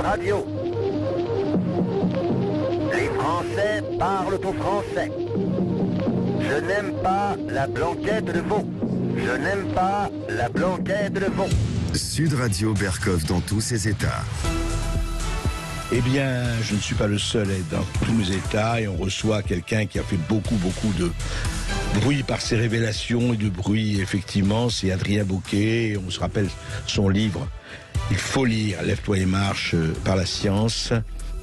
Radio. Les Français parlent au français. Je n'aime pas la blanquette de veau. Je n'aime pas la blanquette de veau. Sud Radio Berkov dans tous ses états. Eh bien, je ne suis pas le seul à être dans tous mes états et on reçoit quelqu'un qui a fait beaucoup de bruit par ses révélations et de bruit, effectivement, c'est Adrien Bauquet. On se rappelle son livre « Il faut lire, lève-toi et marche par la science ».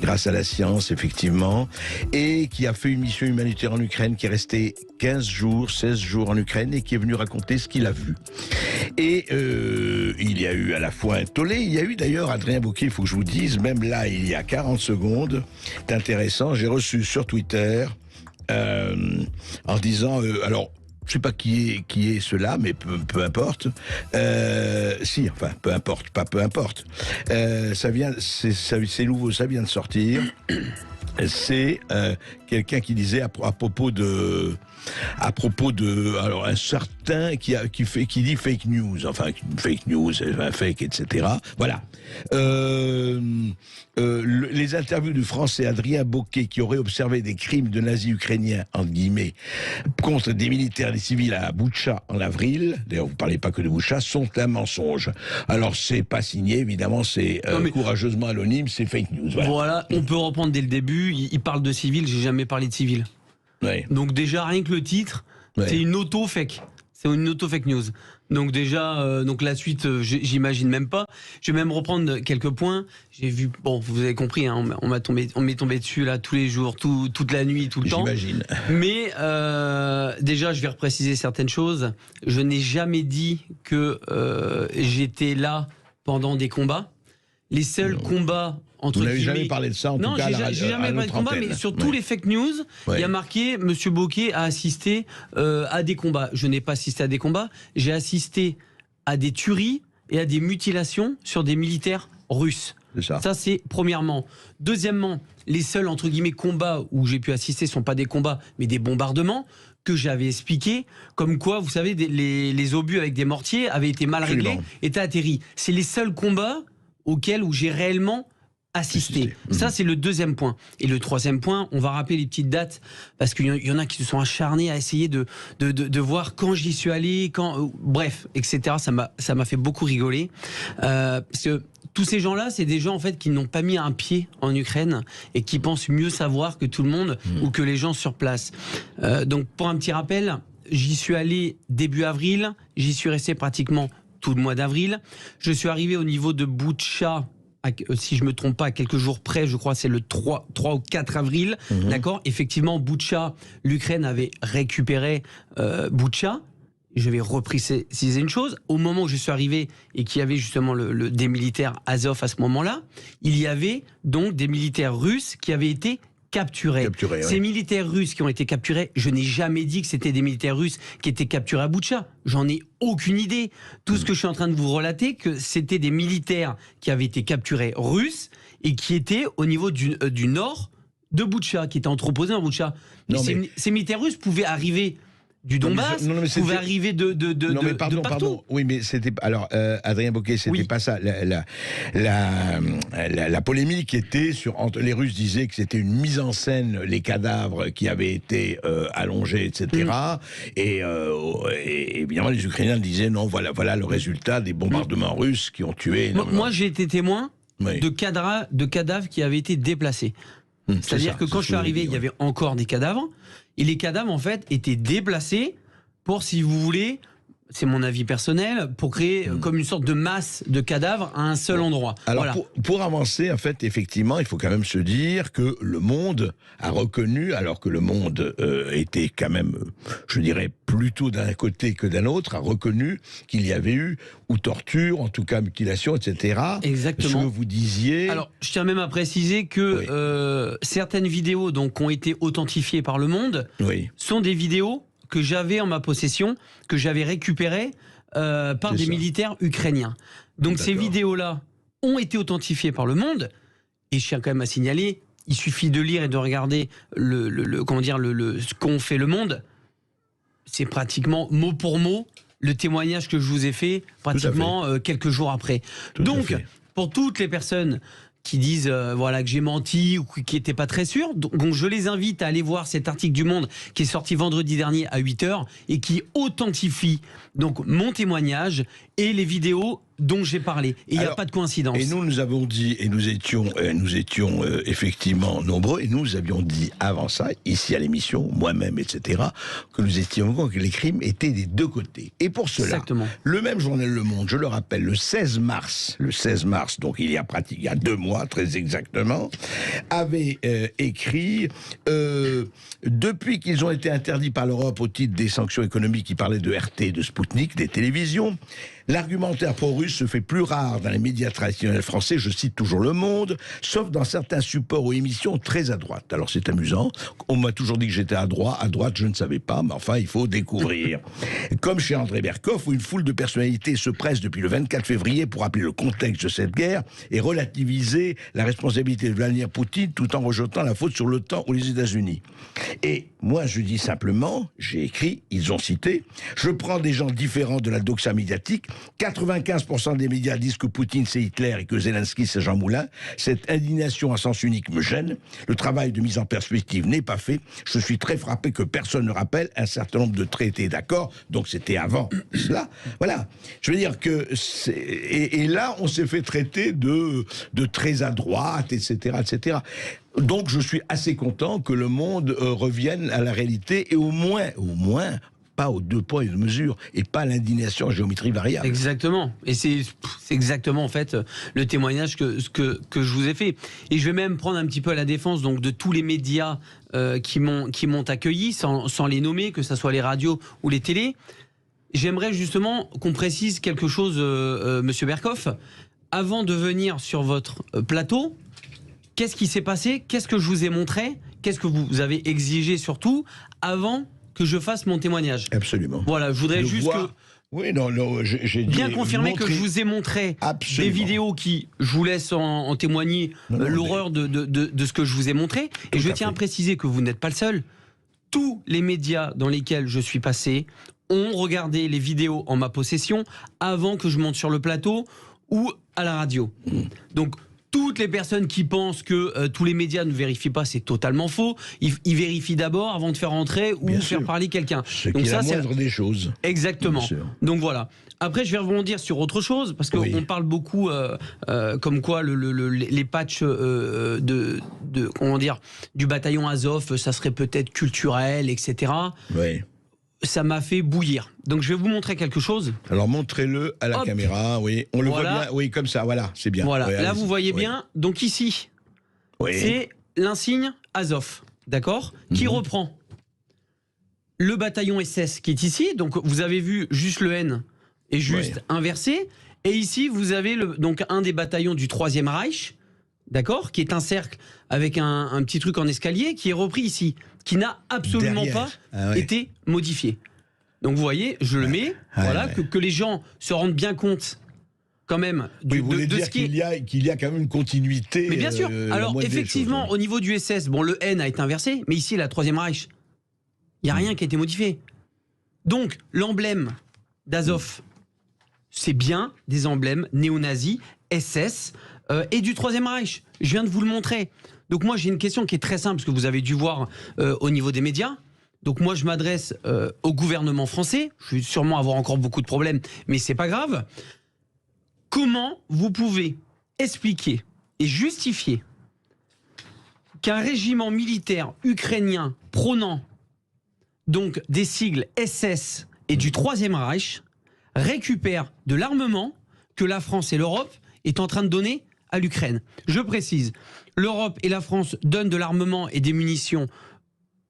Grâce à la science, effectivement, et qui a fait une mission humanitaire en Ukraine, qui est resté 16 jours en Ukraine, et qui est venu raconter ce qu'il a vu. Et il y a eu à la fois un tollé, il y a eu d'ailleurs, Adrien Bauquet, il faut que je vous dise, même là, il y a 40 secondes, c'est intéressant, j'ai reçu sur Twitter, en disant, alors, je sais pas qui est cela, mais peu importe. Peu importe. C'est nouveau, ça vient de sortir. C'est quelqu'un qui disait à propos de alors un certain qui dit fake news, enfin fake news, fake, etc. Voilà. Les interviews du Français Adrien Bauquet, qui aurait observé des crimes de nazis ukrainiens, entre guillemets, contre des militaires et des civils à Boutcha en avril, d'ailleurs vous parlez pas que de Boutcha, sont un mensonge. Alors c'est pas signé, évidemment, c'est courageusement anonyme, c'est fake news. Voilà, on peut reprendre dès le début, il parle de civils, j'ai jamais parlé de civils. Ouais. Donc déjà, rien que le titre, c'est une auto-fake. C'est une auto-fake news. Donc déjà, donc la suite, j'imagine même pas. Je vais même reprendre quelques points. J'ai vu, bon, vous avez compris, hein, on m'est tombé dessus là tous les jours, toute la nuit, tout le temps. J'imagine. Mais déjà, je vais repréciser certaines choses. Je n'ai jamais dit que j'étais là pendant des combats. Les seuls combats entre Vous n'avez guillemets... jamais parlé de ça, en tout cas, j'ai jamais parlé de combat, mais sur tous les fake news, il y a marqué Monsieur Bauquet a assisté à des combats. Je n'ai pas assisté à des combats, j'ai assisté à des tueries et à des mutilations sur des militaires russes. Ça, c'est premièrement. Deuxièmement, les seuls, entre guillemets, combats où j'ai pu assister ne sont pas des combats, mais des bombardements que j'avais expliqué, comme quoi, vous savez, les obus avec des mortiers avaient été mal réglés, étaient atterris. C'est les seuls combats auxquels où j'ai réellement assisté. Ça, c'est le deuxième point. Et le troisième point, on va rappeler les petites dates, parce qu'il y en a qui se sont acharnés à essayer de voir quand j'y suis allé, bref, etc. Ça m'a fait beaucoup rigoler. Parce que tous ces gens-là, c'est des gens en fait qui n'ont pas mis un pied en Ukraine et qui pensent mieux savoir que tout le monde ou que les gens sur place. Donc, pour un petit rappel, j'y suis allé début avril, j'y suis resté pratiquement tout le mois d'avril. Je suis arrivé au niveau de Boutcha, si je me trompe pas, à quelques jours près, je crois c'est le 3 ou 4 avril, d'accord. Effectivement, Boutcha, l'Ukraine avait récupéré Boutcha. Je vais repréciser une chose. Au moment où je suis arrivé et qu'il y avait justement des militaires Azov à ce moment-là, il y avait donc des militaires russes qui avaient été capturés. Ces militaires russes qui ont été capturés, je n'ai jamais dit que c'était des militaires russes qui étaient capturés à Boutcha. J'en ai aucune idée. Tout ce que je suis en train de vous relater, que c'était des militaires qui avaient été capturés russes et qui étaient au niveau du nord de Boutcha, qui étaient entreposés en Boutcha. Ces militaires russes pouvaient arriver du Donbass, pouvaient arriver de partout. Pardon. Oui, mais c'était... Alors, Adrien Bauquet, c'était pas ça. La polémique était entre les Russes disaient que c'était une mise en scène, les cadavres qui avaient été allongés, etc. Et évidemment, les Ukrainiens disaient non, voilà le résultat des bombardements russes qui ont tué... Moi, j'ai été témoin de cadavres qui avaient été déplacés. C'est-à-dire que quand je suis arrivé, il y avait encore des cadavres. Et les cadavres, en fait, étaient déplacés pour, si vous voulez, c'est mon avis personnel, pour créer comme une sorte de masse de cadavres à un seul endroit. Alors, pour avancer, en fait, effectivement, il faut quand même se dire que le monde a reconnu, alors que le monde était quand même, je dirais, plutôt d'un côté que d'un autre, a reconnu qu'il y avait eu, ou torture, en tout cas mutilation, etc. Exactement. Ce que vous disiez... Alors, je tiens même à préciser que certaines vidéos donc, ont été authentifiées par le monde, sont des vidéos que j'avais en ma possession, que j'avais récupérées par des militaires ukrainiens. Donc ces vidéos-là ont été authentifiées par le monde, et je tiens quand même à signaler, il suffit de lire et de regarder ce qu'ont fait le monde, c'est pratiquement mot pour mot le témoignage que je vous ai fait pratiquement quelques jours après. Donc, pour toutes les personnes qui disent voilà que j'ai menti ou qui n'étaient pas très sûrs. Donc je les invite à aller voir cet article du Monde qui est sorti vendredi dernier à 8h et qui authentifie donc mon témoignage et les vidéos dont j'ai parlé. Et il n'y a pas de coïncidence. Et nous avons dit, et nous étions effectivement nombreux, et nous avions dit avant ça, ici à l'émission, moi-même, etc., que nous étions que les crimes étaient des deux côtés. Et pour cela, exactement. Le même journal Le Monde, je le rappelle, le 16 mars, donc il y a 2 mois, très exactement, avait écrit depuis qu'ils ont été interdits par l'Europe au titre des sanctions économiques qui parlaient de RT, de Spoutnik, des télévisions, l'argumentaire pro-russe se fait plus rare dans les médias traditionnels français, je cite toujours Le Monde, sauf dans certains supports ou émissions très à droite. Alors c'est amusant, on m'a toujours dit que j'étais à droite je ne savais pas, mais enfin il faut découvrir. Comme chez André Berkoff, où une foule de personnalités se presse depuis le 24 février pour rappeler le contexte de cette guerre et relativiser la responsabilité de Vladimir Poutine tout en rejetant la faute sur l'OTAN ou les États-Unis. Et moi je dis simplement, j'ai écrit, ils ont cité, je prends des gens différents de la doxa médiatique, 95% des médias disent que Poutine c'est Hitler et que Zelensky c'est Jean Moulin. Cette indignation à sens unique me gêne. Le travail de mise en perspective n'est pas fait. Je suis très frappé que personne ne rappelle un certain nombre de traités d'accord. Donc c'était avant cela. Voilà. Je veux dire que et là on s'est fait traiter de très à droite, etc., etc. Donc je suis assez content que Le Monde revienne à la réalité et au moins pas aux 2 poids et 2 mesures, et pas l'indignation en géométrie variable. Exactement. Et c'est exactement, en fait, le témoignage que je vous ai fait. Et je vais même prendre un petit peu à la défense donc, de tous les médias qui m'ont accueilli, sans les nommer, que ce soit les radios ou les télés. J'aimerais justement qu'on précise quelque chose, Monsieur Berkoff. Avant de venir sur votre plateau, qu'est-ce qui s'est passé? Qu'est-ce que je vous ai montré? Qu'est-ce que vous avez exigé surtout avant que je fasse mon témoignage? Absolument. Voilà, je voudrais juste que... Oui, non, j'ai bien confirmer que je vous ai montré des vidéos qui, je vous laisse en témoigner, l'horreur de ce que je vous ai montré. Et je tiens à préciser que vous n'êtes pas le seul. Tous les médias dans lesquels je suis passé ont regardé les vidéos en ma possession avant que je monte sur le plateau ou à la radio. Donc, toutes les personnes qui pensent que tous les médias ne vérifient pas, c'est totalement faux. Ils vérifient d'abord avant de faire entrer ou faire parler quelqu'un. Donc ça, c'est la moindre des choses. Exactement. Donc voilà. Après, je vais rebondir sur autre chose parce qu'on parle beaucoup comme quoi les patchs comment dire, du bataillon Azov, ça serait peut-être culturel, etc. Oui. Ça m'a fait bouillir. Donc je vais vous montrer quelque chose. Alors montrez-le à la caméra, oui. On le voit bien, oui, comme ça, voilà, c'est bien. Voilà, là vous voyez bien. Donc ici, c'est l'insigne Azov, d'accord, qui reprend le bataillon SS qui est ici. Donc vous avez vu juste le N est juste inversé. Et ici, vous avez donc un des bataillons du 3e Reich, d'accord, qui est un cercle avec un petit truc en escalier qui est repris ici, qui n'a absolument pas été modifié. Donc vous voyez, je le mets, voilà, que les gens se rendent bien compte quand même de ce qu'il y a quand même une continuité. Mais bien sûr. Alors effectivement, au niveau du SS, bon, le N a été inversé, mais ici la 3e Reich, il n'y a rien qui a été modifié. Donc l'emblème d'Azov, c'est bien des emblèmes néo-nazis, SS et du 3e Reich. Je viens de vous le montrer. Donc moi j'ai une question qui est très simple, parce que vous avez dû voir au niveau des médias. Donc moi je m'adresse au gouvernement français. Je vais sûrement avoir encore beaucoup de problèmes, mais c'est pas grave. Comment vous pouvez expliquer et justifier qu'un régiment militaire ukrainien prônant donc des sigles SS et du 3e Reich récupère de l'armement que la France et l'Europe est en train de donner à l'Ukraine? Je précise, l'Europe et la France donnent de l'armement et des munitions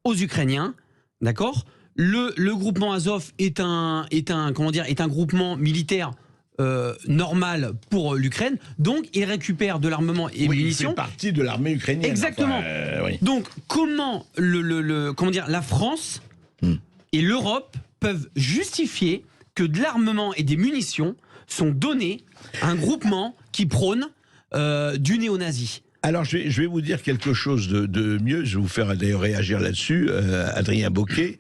aux Ukrainiens, d'accord? Le groupement Azov est un groupement militaire normal pour l'Ukraine, donc il récupère de l'armement et munitions. Il fait partie de l'armée ukrainienne. Exactement. Donc comment la France et l'Europe peuvent justifier que de l'armement et des munitions sont donnés à un groupement qui prône du néo-nazi? Alors, je vais vous dire quelque chose de mieux. Je vais vous faire d'ailleurs réagir là-dessus, Adrien Bocquet.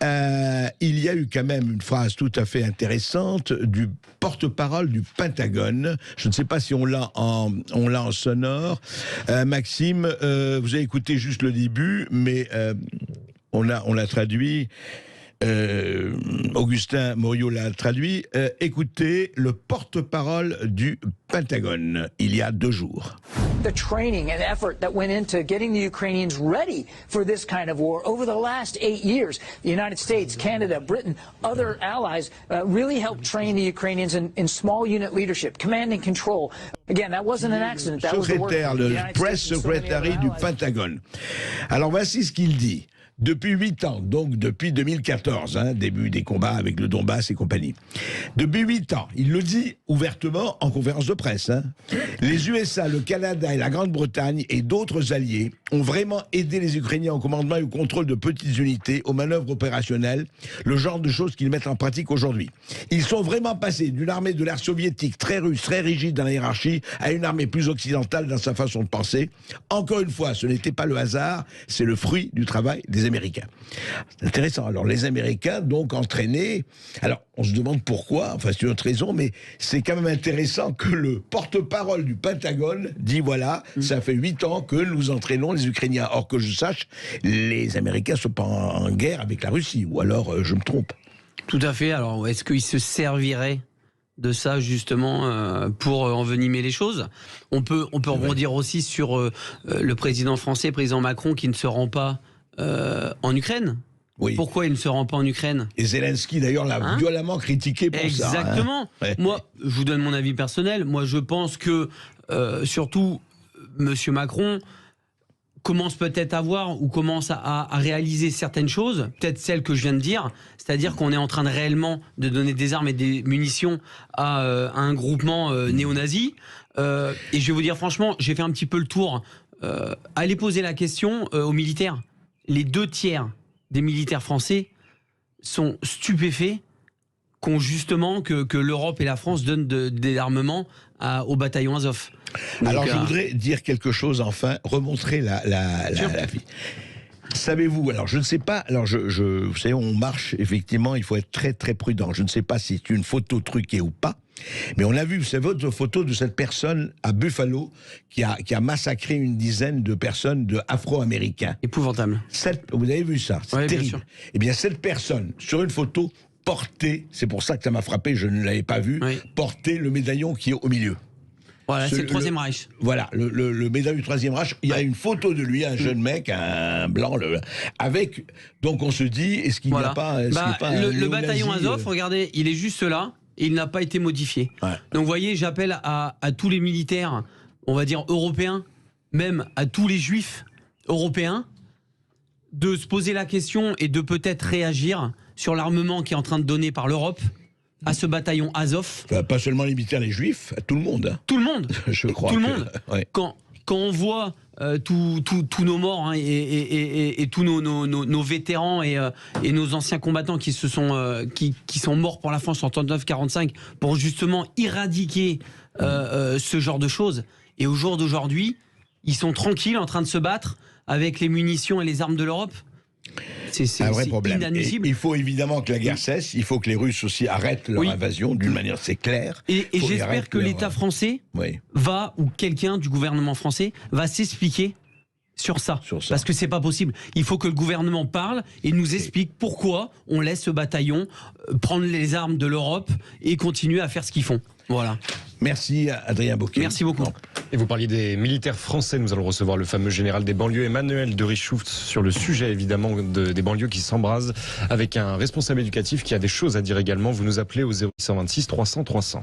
Il y a eu quand même une phrase tout à fait intéressante du porte-parole du Pentagone. Je ne sais pas si on l'a en sonore. Maxime, vous avez écouté juste le début, mais on l'a traduit. Augustin Moriot l'a traduit. Écoutez le porte-parole du Pentagone il y a 2 jours. The training and effort that went into getting the Ukrainians ready for this kind of war over the last 8 years. The United States, Canada, Britain, other allies really helped train the Ukrainians in small unit leadership, command and control. Again, that wasn't an accident. That was the work of the United Press States and so many other Secretary du allies. Pentagone. Alors voici ce qu'il dit. Depuis 8 ans, donc depuis 2014, début des combats avec le Donbass et compagnie. Depuis 8 ans, il le dit ouvertement en conférence de presse. Les USA, le Canada et la Grande-Bretagne et d'autres alliés ont vraiment aidé les Ukrainiens au commandement et au contrôle de petites unités, aux manœuvres opérationnelles, le genre de choses qu'ils mettent en pratique aujourd'hui. Ils sont vraiment passés d'une armée de l'ère soviétique très russe, très rigide dans la hiérarchie, à une armée plus occidentale dans sa façon de penser. Encore une fois, ce n'était pas le hasard, c'est le fruit du travail des Américains. C'est intéressant. Alors, les Américains, donc, entraînés. Alors, on se demande pourquoi, enfin, c'est une autre raison, mais c'est quand même intéressant que le porte-parole du Pentagone dit voilà, ça fait 8 ans que nous entraînons les Ukrainiens. Or, que je sache, les Américains ne sont pas en guerre avec la Russie, ou alors je me trompe. Tout à fait. Alors, est-ce qu'ils se serviraient de ça justement pour envenimer les choses? On peut rebondir aussi sur le président français, président Macron, qui ne se rend pas en Ukraine. Oui. Pourquoi il ne se rend pas en Ukraine? Et Zelensky, d'ailleurs, l'a violemment critiqué pour ça. Exactement. Ouais. Moi, je vous donne mon avis personnel. Moi, je pense que, surtout, Monsieur Macron commence peut-être à voir ou commence à réaliser certaines choses, peut-être celles que je viens de dire, c'est-à-dire qu'on est en train de réellement de donner des armes et des munitions à un groupement néo-nazi. Et je vais vous dire franchement, j'ai fait un petit peu le tour. Allez poser la question aux militaires. Les 2 tiers des militaires français sont stupéfaits justement que l'Europe et la France donnent des armements au bataillon Azov. Donc, alors, je voudrais dire quelque chose, enfin, remontrer la vie. Savez-vous, alors je ne sais pas, alors vous savez, on marche, effectivement, il faut être très très prudent. Je ne sais pas si c'est une photo truquée ou pas, mais on a vu, c'est votre photo de cette personne à Buffalo qui a massacré une dizaine de personnes afro-américains. Épouvantable. Vous avez vu ça? C'est terrible. Bien sûr. Eh bien, cette personne, sur une photo, portait, c'est pour ça que ça m'a frappé, je ne l'avais pas vu, portait le médaillon qui est au milieu. Voilà, c'est le Troisième Reich. Voilà, le médaillon du Troisième Reich. Il y a une photo de lui, un jeune mec, un blanc, avec. Donc on se dit, est-ce qu'il n'y a pas, le bataillon Azov, regardez, il est juste là et il n'a pas été modifié. Ouais. Donc vous voyez, j'appelle à tous les militaires, on va dire européens, même à tous les juifs européens, de se poser la question et de peut-être réagir sur l'armement qui est en train de donner par l'Europe à ce bataillon Azov. Enfin, pas seulement les militaires, les juifs, tout le monde. Tout le monde. Je crois. Tout le monde. Ouais. Quand on voit tous nos morts et tous nos vétérans et nos anciens combattants qui sont morts pour la France en 39-45 pour justement éradiquer ce genre de choses. Et au jour d'aujourd'hui, ils sont tranquilles en train de se battre avec les munitions et les armes de l'Europe. C'est un vrai problème. Inadmissible. Et il faut évidemment que la guerre cesse, il faut que les Russes aussi arrêtent leur invasion d'une manière, c'est clair. Et j'espère que l'État français va, ou quelqu'un du gouvernement français, va s'expliquer sur ça. Parce que c'est pas possible. Il faut que le gouvernement parle et nous explique pourquoi on laisse ce bataillon prendre les armes de l'Europe et continuer à faire ce qu'ils font. Voilà. Merci Adrien Bocquet. Merci beaucoup. Et vous parliez des militaires français, nous allons recevoir le fameux général des banlieues, Emmanuel de Richouft, sur le sujet évidemment des banlieues qui s'embrasent, avec un responsable éducatif qui a des choses à dire également. Vous nous appelez au 0826 300 300.